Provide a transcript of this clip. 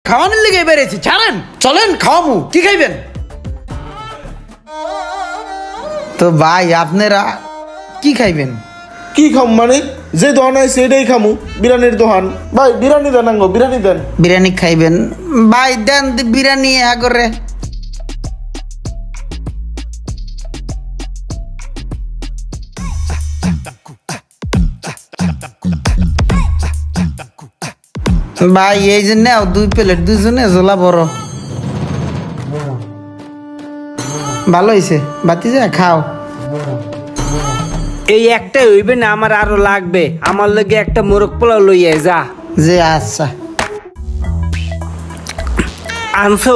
খাওয়ানোর লেগে বেড়েছি, ছাড়েন চলেন খাওয়ামু। কি খাইবেন? তো ভাই আপনারা কি খাইবেন? কি খাম মানে যে দোকান আছে এটাই খামু, বিরিয়ানির দোকান। ভাই বিরিয়ানি দেন, আঙ্গো বিরিয়ানি দেন। বিরিয়ানি খাইবেন? ভাই দেন বিরিয়ানি আগরে। ভাই এই যে নাও 2 প্লেট, দুজনে ঝোলা বড়। ভালো হয়েছে, বাতি যা খাও। এই একটাই হইবে না, আমার আরো লাগবে। আমার লগে একটা মোরগ পোলাও লইয়া যা। যে আচ্ছা আনছো?